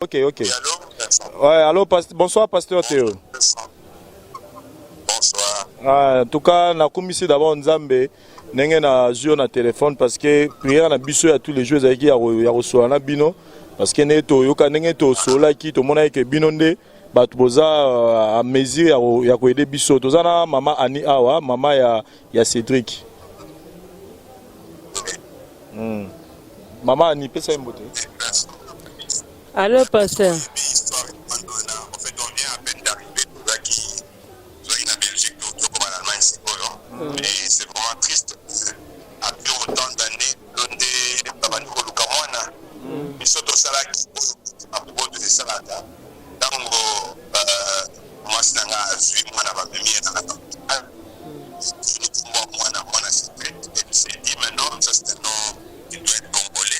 Ok. Ouais, allô, bonsoir, pasteur Théo. Bonsoir. En tout cas, na commissi d'abord Nzambe, n'engé na zio na téléphone parce que prière na biso ya tous les jours avec ya reçoit na bino parce que neto yoka n'engé to sola qui to mona que bino nde bat boza à mesure ya ko aider biso to zana mama Ani awa mama ya Cédric. Maman Ani pesa mbote. Allô, pasteur. En fait, on vient à peine d'arriver qui en Belgique, comme en Allemagne, c'est quoi. Et c'est vraiment triste. Après autant d'années, on est Babani Kolukamwana. Ils sont au Salaki, à propos de Salata. Donc, moi, c'est un suivi, moi, on a mis un moi, c'est dit maintenant, ça c'est un nom qui doit être congolais.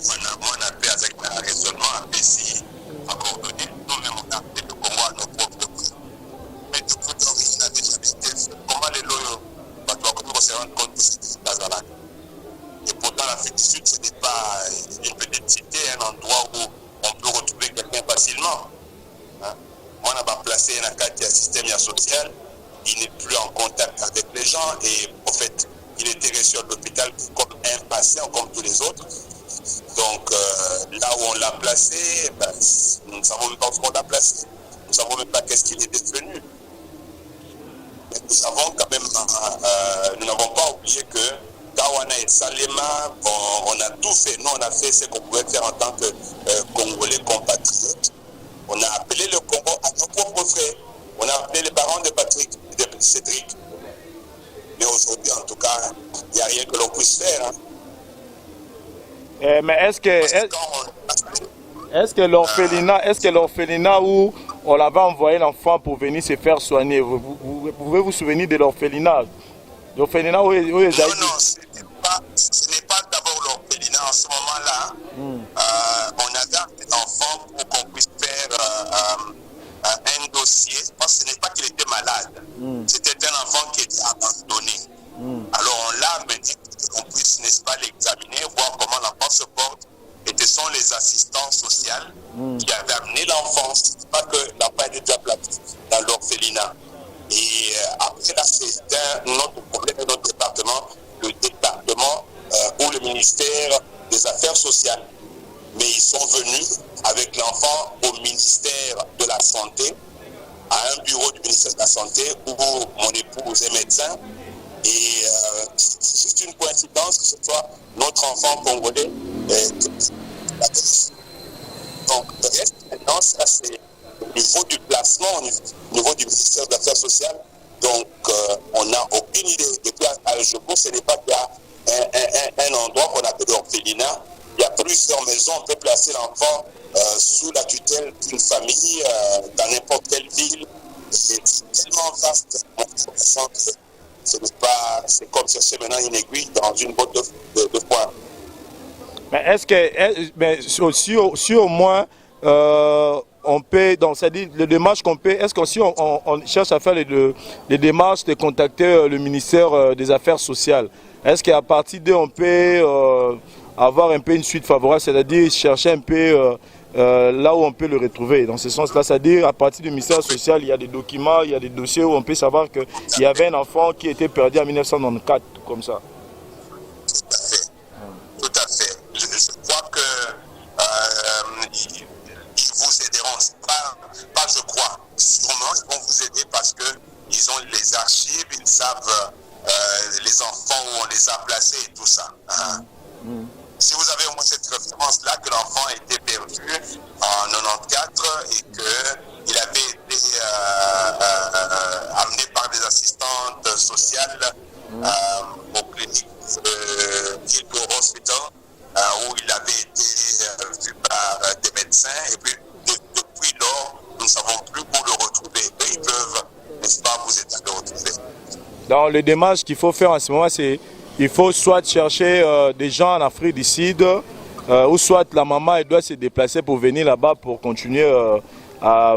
Moi, on a fait avec un raisonnement à Bessie, à coordonner. Nous-mêmes, on a fait le Congo à nos propres prix. Mais du coup, on a déjà été comment les loyaux, on se rend compte que c'est Nazareth. Et pourtant, l'Afrique du Sud, ce n'est pas une petite cité, un endroit où on peut retrouver quelqu'un facilement. Hein? Moi, on a placé un cadre système social. Il n'est plus en contact avec les gens et en fait, il était resté à l'hôpital comme un patient, comme tous les autres. Donc là où on l'a placé, ben, nous ne savons même pas où on l'a placé. Nous ne savons même pas qu'est-ce qu'il est devenu. Mais nous savons quand même, nous n'avons pas oublié que Gawana et Salema, on a tout fait. Nous, on a fait ce qu'on pouvait faire en tant que Congolais compatriotes. On a appelé le Congo à nos propres frères. On a appelé les parents de Patrick, de Cédric. Mais aujourd'hui, en tout cas, il n'y a rien que l'on puisse faire. Hein. Mais est-ce que l'orphelinat où on l'avait envoyé l'enfant pour venir se faire soigner, vous pouvez vous souvenir de l'orphelinat? L'orphelinat où il Non, ce n'est pas d'abord l'orphelinat en ce moment-là. On a gardé l'enfant pour qu'on puisse faire un dossier, parce que ce n'est pas qu'il était malade. C'était un enfant qui était abandonné. Alors on l'a amené pour qu'on puisse, n'est-ce pas, l'examiner, voir comment l'enfant se porte. Et ce sont les assistants sociaux qui avaient amené l'enfant. Ce n'est pas que l'enfant était déjà placé dans l'orphelinat. Et après là, c'est notre problème de notre département, le département ou le ministère des Affaires sociales. Mais ils sont venus avec l'enfant au ministère de la Santé, à un bureau du ministère de la Santé où mon épouse est médecin. Et c'est juste une coïncidence que ce soit notre enfant congolais. Donc, le reste, maintenant, ça c'est au niveau du placement, au niveau du ministère des Affaires sociales. Donc, on n'a aucune idée. Depuis à Joko, ce n'est pas qu'il y a un endroit qu'on appelle l'orphelinat. Il y a plusieurs maisons, on peut placer l'enfant sous la tutelle d'une famille, dans n'importe quelle ville. C'est tellement vaste. C'est comme chercher maintenant une aiguille dans une botte de foin. Mais est-ce que, si au moins, on peut, donc c'est-à-dire les démarches qu'on peut, est-ce que si on cherche à faire les démarches de contacter le ministère des Affaires sociales, est-ce qu'à partir d'eux, on peut avoir un peu une suite favorable, c'est-à-dire chercher un peu là où on peut le retrouver. Dans ce sens-là, c'est-à-dire à partir du ministère social, il y a des documents, il y a des dossiers où on peut savoir qu'il y avait un enfant qui était perdu en 1994, comme ça. Tout à fait. Je crois que ils vous aideront. Pas je crois. Sûrement, ils vont vous aider parce qu'ils ont les archives, ils savent les enfants où on les a placés et tout ça. Hein. Si vous avez au moins cette référence-là, que l'enfant a été perdu en 94 et qu'il avait été amené par des assistantes sociales aux cliniques Hillsborough Hospital, où il avait été vu par des médecins. Et puis, depuis lors, nous ne savons plus où le retrouver. Et ils peuvent, n'est-ce pas, vous aider à le retrouver. Dans les démarches qu'il faut faire en ce moment, c'est il faut soit chercher des gens en Afrique du Sud, ou soit la maman elle doit se déplacer pour venir là-bas pour continuer à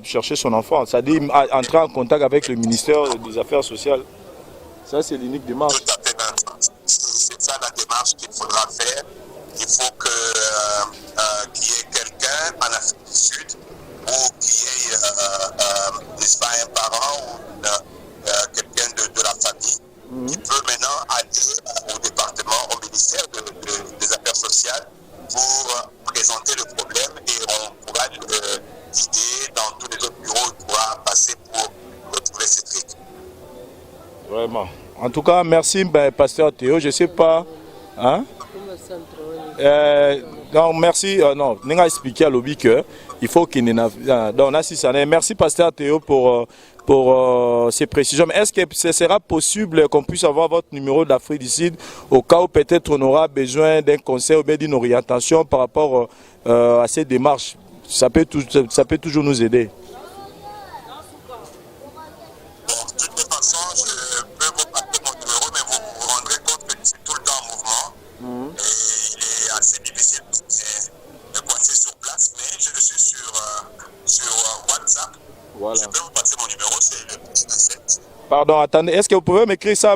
chercher son enfant. C'est-à-dire entrer en contact avec le ministère des Affaires sociales. Ça, c'est l'unique démarche. Tout à fait, c'est ça la démarche qu'il faudra faire. Il faut qu'il y ait quelqu'un en Afrique du Sud ou qu'il y ait, n'est-ce pas, un parent ou quelqu'un de la famille qui peut maintenant aller au département, au ministère des Affaires sociales pour présenter le problème et on pourra l'idée dans tous les autres bureaux, on pourra passer pour retrouver ces trucs. Vraiment. En tout cas, merci, pasteur Théo. Je ne sais pas. Hein? Non, merci. Non, on a expliqué à l'objet que il faut qu'il n'y ait. Donc, merci, pasteur Théo, pour ces précisions. Mais est-ce que ce sera possible qu'on puisse avoir votre numéro d'Afrique du Sud au cas où peut-être on aura besoin d'un conseil ou bien d'une orientation par rapport à ces démarches? Ça peut toujours nous aider. C'est difficile de passer sur place, mais je suis sur WhatsApp. Voilà. Je peux vous passer mon numéro, c'est le 7. Pardon, attendez, est-ce que vous pouvez m'écrire ça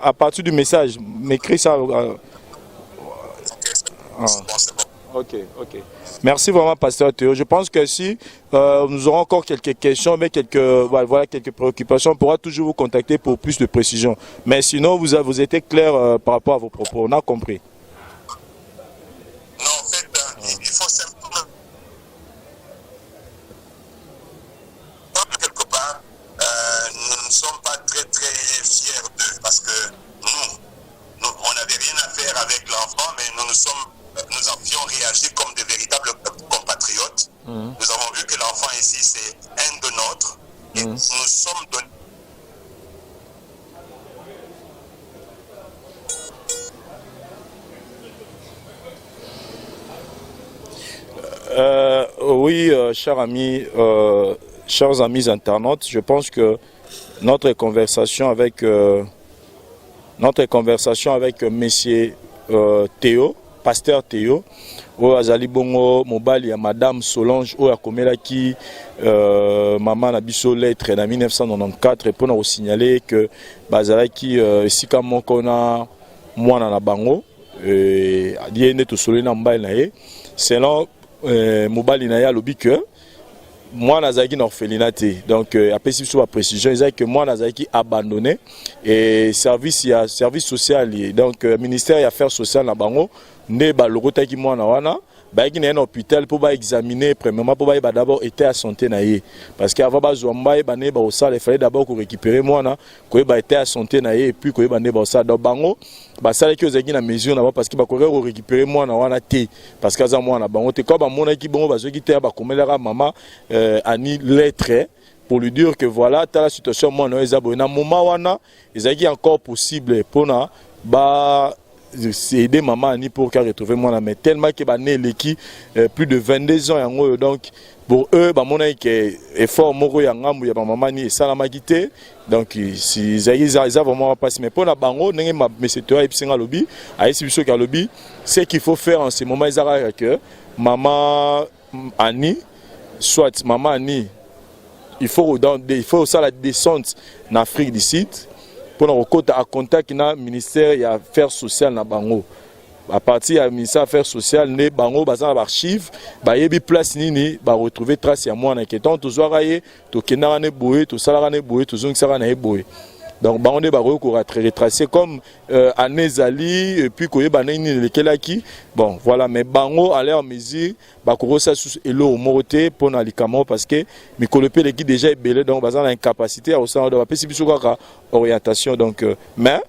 à partir du message? M'écrire ça. Ok, c'est bon. Ok. Merci vraiment, pasteur Théo. Je pense que si nous aurons encore quelques questions, mais quelques préoccupations, on pourra toujours vous contacter pour plus de précision. Mais sinon, vous étiez clair par rapport à vos propos. On a compris. Non, en fait, il faut simplement. Quelque part, nous ne sommes pas très fiers d'eux parce que nous on n'avait rien à faire avec l'enfant, mais nous avions réagi comme des véritables compatriotes. Nous avons vu que l'enfant ici, c'est un de nôtres. Et nous sommes donnés. Oui, chers amis internautes, je pense que notre conversation avec Monsieur Théo, pasteur Théo, ou Azali Bongo, Mobali, ya Madame Solange, ou Akomelaki, Maman Nabiso lettre en 1994, pour nous signaler que Bazalaki, Sika Mokona, Mwana na Bango, Diene to Solena Mbaye Nae, selon Mobali Naya Lobike, moi Nazaki n'orphelinate. Donc après si sur la précision, ils disent que moi Nazaki abandonné et service social, donc ministère des Affaires sociales na Bango, ne ba logota ki moi na wana. Bah, il y a un hôpital pour examiner premièrement pour d'abord état à santé naïe parce qu'avant il fallait d'abord récupérer moi na état à santé naïe et puis ça donc bango ça que vous na mesure parce que récupérer moi na wana té parce que moi na bango té comme mon qui bon qui té maman ani lettre pour lui dire que voilà la situation moi na moment wana ils encore possible pour na c'est aider maman Annie pour qu'elle retrouve moi mais tellement que bané l'équipe plus de 22 ans donc pour eux mon effort moko ya ngambu ya maman Annie ça la magité donc si ils vraiment pas mais pour la bango ndenge monsieur toi epsinga lobby aïsi biso ka lobby ce qu'il faut faire en ce moment ils que maman Annie soit maman Annie il faut ça la descente en Afrique du Sud pour nous à contact na ministère des Affaires sociales na bango à partir du ministère des Affaires sociales ne bango bazana archive ba yebi place nini ba retrouver trace ya moi na keton to zoaraye to kenara ne boye to salara ne boye to zong sara na boye donc bango ne ba retracer comme anezali et puis koyeba nini lekelaki bon voilà mais bango à leur mesure ba kosa sous elo moroté pour na likamo parce que mikolope les qui déjà belé donc bazana incapacité à au sein de ba pesi biso kaka orientation donc mais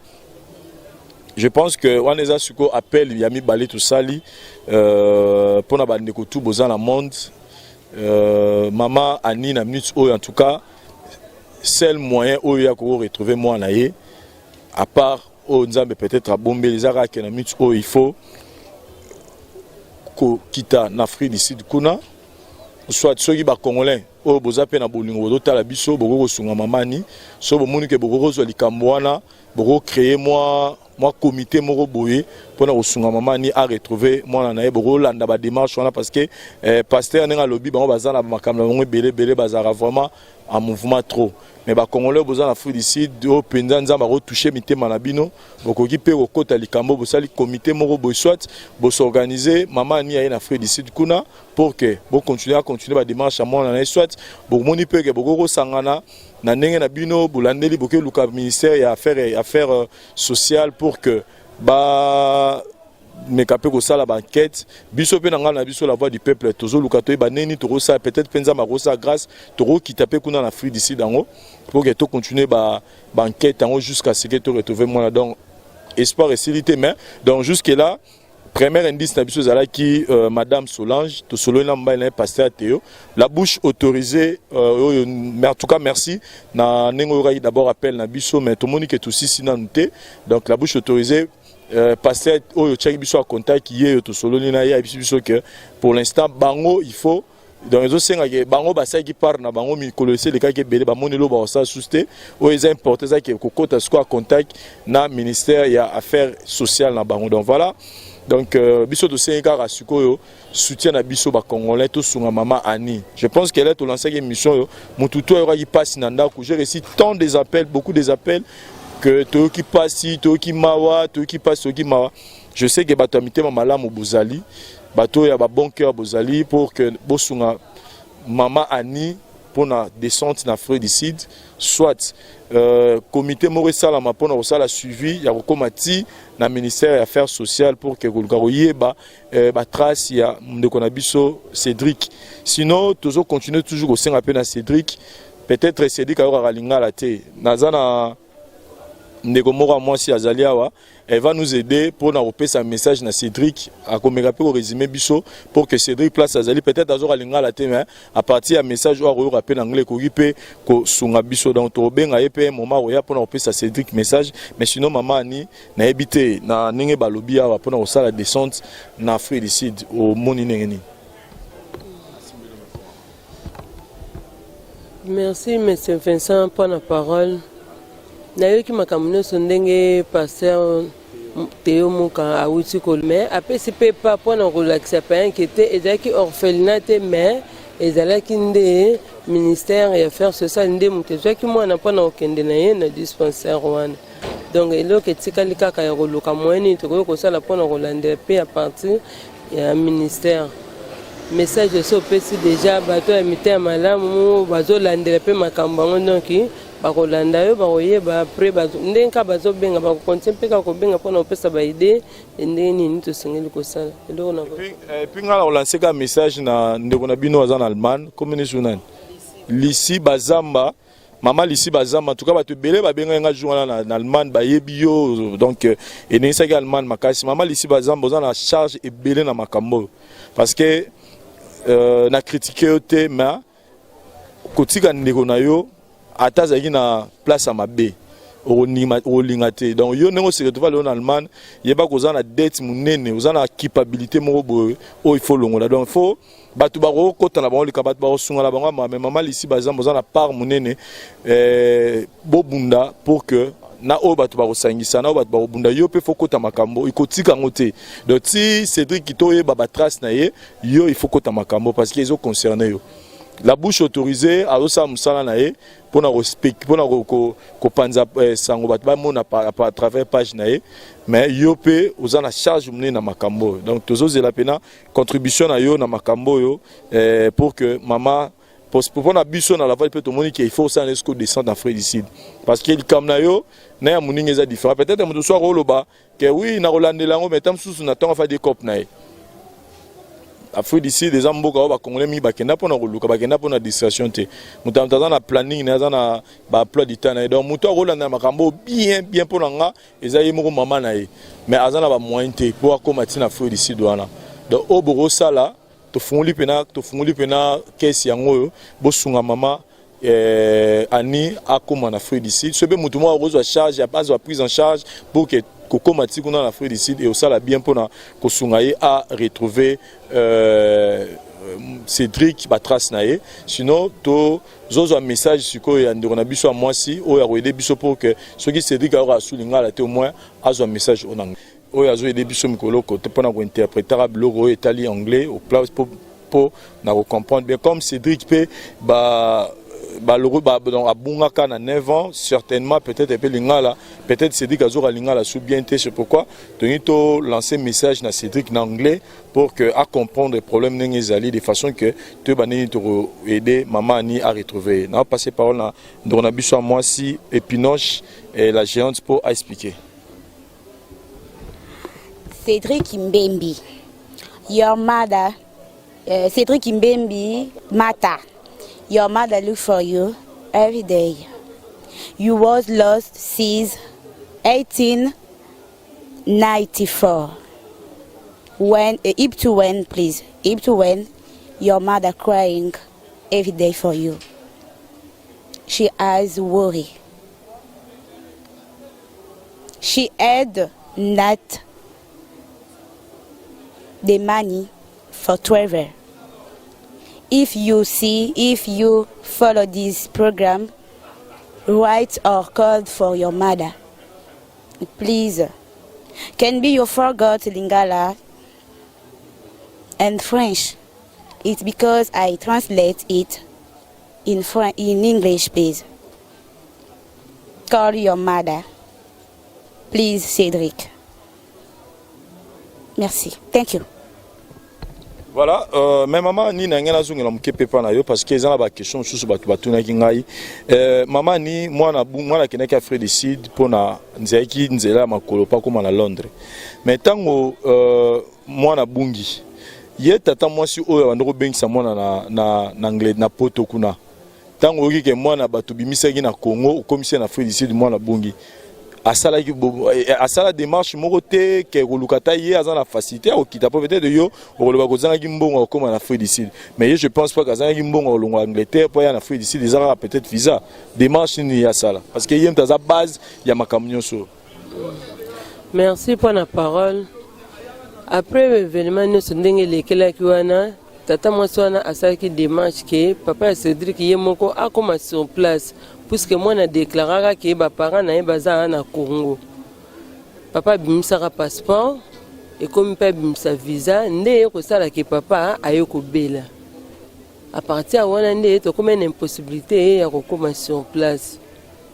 je pense que Waneza Suko appelle Yami Balé tout sali pour na bandeko tout bozan la monde maman Annie na minute en tout cas seul moyen où il y a pour retrouver moi naïe à part au Nzambe peut-être à bomber les arabes qui na minute où il faut ko kita na Afrique du Sud kuna soit ceux qui ba congolais au bozape na bolingo dotala biso boko sunga mamani so bomoni ke boko zo likamwana boko créer moi comité moko boye pour na osunga mamani à retrouver moi na boko landa ba démarche wana parce que pasteur nenga lobby bango bazana makamla ngo belé bazara vraiment en mouvement trop. Mais les Congolais ont besoin d'Afrique du Sud, au Penza, nous avons touché Mité Manabino, beaucoup qui peut au côté Likambo, vous savez, le comité Moro Boisouat, vous s'organiser, maman ni a une Afrique du Sud, kuna, pour que vous continuez la démarche à moi, en soit, vous moni peu que vous sangana, na nenge na bino, vous landeli, vous que le ministère et affaires sociales pour que, bah, mais capé ko sala banquette biso pe nanga na biso la voix du peuple tozo lukato ba neni to ça peut-être penza ma rosa grâce to qui taper kuna na Afrique d'ici dango pour que to continuer ba banquette dango jusqu'à ce que to retrouver moi donc espoir et silité mais donc jusque là premier indice na biso zala qui madame Solange to solo na mba na pasteur Théo la bouche autorisée mais en tout cas merci na nengo d'abord appel na biso mais to monique tout si sinanté donc la bouche autorisée passer au check biso à contact qui est tout solo na ya biso que pour l'instant bango il faut dans les autres que bango basa qui part na bango mi kolose les cas qui belé ba monelo ba ça susté o les importer ça que kokota soit contact na ministère ya affaires sociales na bango donc voilà donc biso to senga rasuko soutien na biso ba congolais to sunga maman Annie je pense qu'elle est to lancer une mission mututo aura qui passe nanda ku j'ai reçu tant des appels beaucoup des appels que toi qui passe, toi qui mawa, toi qui passe, toi qui mawa. Je sais que bato amité mamalamu bozali, bato ya ba bon cœur bozali pour que bosunga maman Annie pour na descente na Afrique du Sud, soit comité Moresala ma pour na sala suivi ya rekomati na ministère des affaires sociales pour que golgaroye ba trace ya ndeko na biso Cédric. Sinon toujours continuer toujours au sein appel na Cédric, peut-être Cédric aura ralinga la té. Nazana Ndegomora moi si Azaliawa, elle va nous aider pour nous repasser un message na Cédric à comme au résumé biso pour que Cédric place Azali peut-être azora linga la thème à partir un message ou rappel anglais ko ripe ko sunga biso dans to benga ep moment oya pour nous repasser Cédric message mais sinon maman Ani na habité na ninge balobi awa pour nous la descente na Afrique du Sud au moni nengeni. Merci monsieur Vincent pour la parole. Nayo ki makamune sondenge pasteur Théo Muka a outi kolme après c'est pas pour nous relaxer pas inquiéter et qui orphelinat mais ezala kinde ministère et affaires sociales ndé mutezo ki mwana pa na okende na ye na dispensaire wana donc elo ke tikali kaka ya koluka moyeni to ko sala pa na rolande pe à partir ya ministère message so pesi déjà bato ya mité malamu bazo landela pe makambango donc bakolanda yo bakoye ba après bazo ndenka bazo benga ba kontempe ka ko benga pona opesa ba idée ndeni ni to sengeli ko sala elo na puis ngala relancer ka message na ndeko na bino en Allemagne comme ni journal Lissi Bazamba maman Lissi Bazamba en tout cas bato belé ba benga nga journal na Allemagne ba yebio donc et ni ça Allemagne makasi maman Lissi Bazamba on a charge et belé na makambo parce que na critiquer au thème kotika ndeko na yo atazaki na place à mabe au lingate donc yo nengo se retrouver en Allemagne yeba ko za na dette munene oza na capabilité moko o il faut longola donc faut batu baro kota na bango likabatu baro sunga la bango mais maman Lissi Bazamba oza na part munene bobunda pour que na o batu baro sangisa na o batu baro bunda yo pe faut kota makambo ikotika ngote donc si Cédric Kitoye baba trace na ye yo il faut kota makambo parce qu'ils ont concerné yo la bouche autorisée à osa musala na ye pour na respect pour na ko panza sango bat ba mona à travers page na ye mais yo pe oza na charge mné na makambo donc tozo zela pena contribution na yo na makambo yo pour que maman pour na biso na la voie peut to moni qu'il faut ça l'esco descendre en Afrique du Sud parce qu'il comme na yo na ya muninga za différent peut-être mo so roloba que oui na rolandela ngo metam susu na tonga fa des cop na ye Afrique d'ici des amboka ba congolais mi bakenda pona koluka bakenda pona distraction te mutamtaza na planning na za na ba emploi du temps donc muto rolanda makambo bien pona nga ezayi moko mama na ye mais azana ba moyen te pour akomati na Afrique d'ici douana donc oboro sala to funguli pena kesi yango bo sunga mama Annie akoma na Afrique d'ici ce be muto mo rezo charge ya pas prise en charge pour que Kokomati qu'on a en Afrique du Sud et au sala bien pour na kosungaye à retrouver Cédric Batras nae sinon to zozo un message sur quoi il y a ndona biso à moi si o ya aider biso pour que ce qui Cédric aura souligné la au moins azo un message en anglais o ya zo aider biso mikolo ko te pona ko interpréter logo italien anglais au place pour na comprendre bien comme Cédric pe ba à Bungaka na 9 ans, certainement peut-être un peu lingala, peut-être Cédric Azora lingala sous bien c'est pourquoi Tonito lancer message na Cédric en anglais pour que à comprendre les problèmes n'engezali de façon que tu bani to aider maman ni à retrouver. Na passer parole na Donabiso moi si Epinoche et la géante pour expliquer. Cédric Mbembi, your mother, Cédric Mbembi Mata. Your mother look for you every day. You was lost since 1894. When your mother crying every day for you. She has worry. She had not the money for travel. If you follow this program, write or call for your mother. Please. Can be you forgot Lingala and French. It's because I translate it in English, please. Call your mother. Please, Cédric. Merci. Thank you. Voilà, mais maman ni na ngena zungela mkepe pa na yo parce que ezana ba question susu batu batuna ki ngai. Maman ni mwana keneka Fredicide pona nzeki nzela makolo pa koma na Londres. Mais tango mwana bungi. Ye tata mwasi oyo bandoko bengisa mwana na anglais na poto kuna. Tango oki ke mwana batu bimisaki na Congo ukomise na Fredicide mwana bungi. Asala démarche moroté que rolukata hier à la facilité au kita peut-être de yo au kozanga kimbongo comme en Afrique du Sud mais je pense pas qu'azanga kimbongo au Angleterre pour y en Afrique du Sud ils aura peut-être visa démarche ni ya sala parce que yem ta base ya makamnyo so. Merci pour la parole. Après l'événement nous ndenge lekela kiwana tata mwaswana asaki démarche que papa Cédric yemoko a commencé sur place. Puisque moi na déclaré que mes parents na baza na Congo. Papa bimisa passeport et comme papa bimisa visa, ndé ko sala que papa ayoko bela. À partir wana ndé to comme une impossibilité ya ko commencer sur place.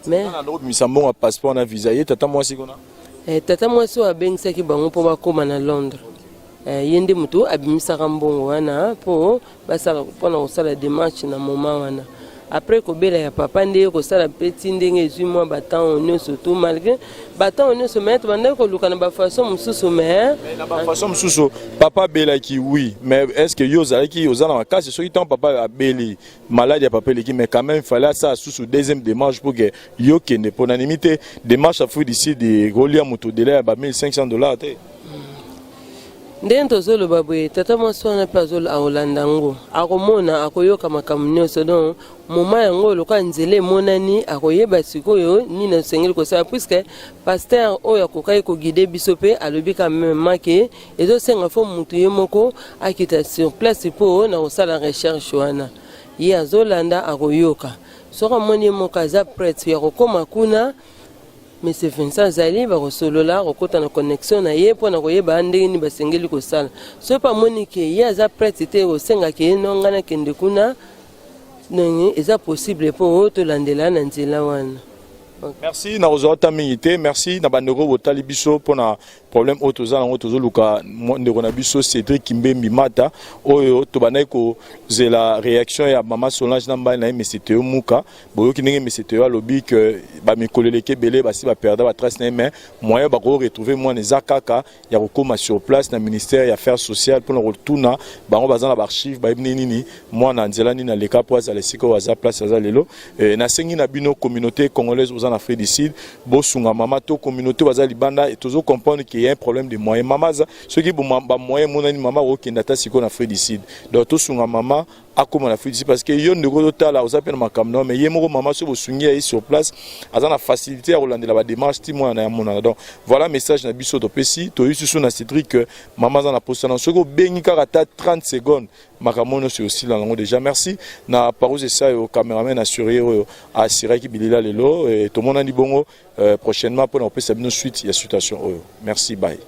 Mais na ndo bimisa bon passeport na visa ye tata moi sikona. Tata moi so abengisa ki bango po ba koma na Londres. Yende mutu abimisa mbongo wana po basala pona ko sala démarche na moment wana. Après Kobela ya papa ndé ko sala petit ndenge ezui moi batan on surtout malgré batan on se mettre bande ko luka na ba façon mususu mais na ba façon mususu papa bela ki oui mais est-ce que yo zalaki yo zana ka c'est celui temps papa a beli malade ya papa leki mais quand même fallait ça sous deuxième démarche pour que yo kende pour unanimité démarche Afrique d'ici de Golia moto de là ba $1,500 té. Ndento zolo babwe tata mwaswana pa zolo a Holanda ngo akomona akoyoka makamnyo so don moma yango loka nzele monani akoyeba sikoyo ni na sengeli ko sa puisque pasteur oyo akokai ko guider biso pe alobi ka même make ezo senga fo mutu yemoko akita sur place po na osala recherche wana ye azolanda akoyoka soka moni moka za prêtre ya kokoma kuna. Mais c'est Vincent Zali va resolola rekota na connexion na ye pona koyeba ndenge ni basengeli ko sala so pa monique ya za prêtre te o senga ke nonga na kende kuna nenge eza possible po to landela na nzela wana. Merci na ozota minité merci na bandeko botali biso pona problème otoza na luka ndeko na biso Cédric Mbembi Mata oyo to banai ko zela réaction ya mama Solange namba na MCTO muka boyo kinenge MCTO alobi que ba mikoleleke belé basi ba perdre ba trace na mais moyen ba ko retrouver moi les akaka ya kokoma sur place na ministère ya affaires sociales pour retourna ba on bazana ba archive ba nini moi na nzela ni na leka pour za lesiko wa za place za lelo na sengi na bino communauté congolaise en Afrique du Sud, bosunga mama to communauté baza libanda et toujours comprendre qu'il y a un problème de moyens mama ceux qui bon moyen monani mama o kendata siko en Afrique du Sud donc to sunga mama akoma en Afrique du Sud parce que yo ndeko totala aux appels makamno mais yemoko mama so bosungi yi sur place azana facilité à relandela ba démarche ti moi na mona donc voilà message na biso to pesi to yusu na Cédric mama za na postana soko bengi karata 30 secondes makamono c'est aussi la langue déjà merci na parose ça au caméraman assuré assuré qui bilila lelo et tout le monde a dit bon prochainement pour on peut s'abonner suite il y a situation merci bye.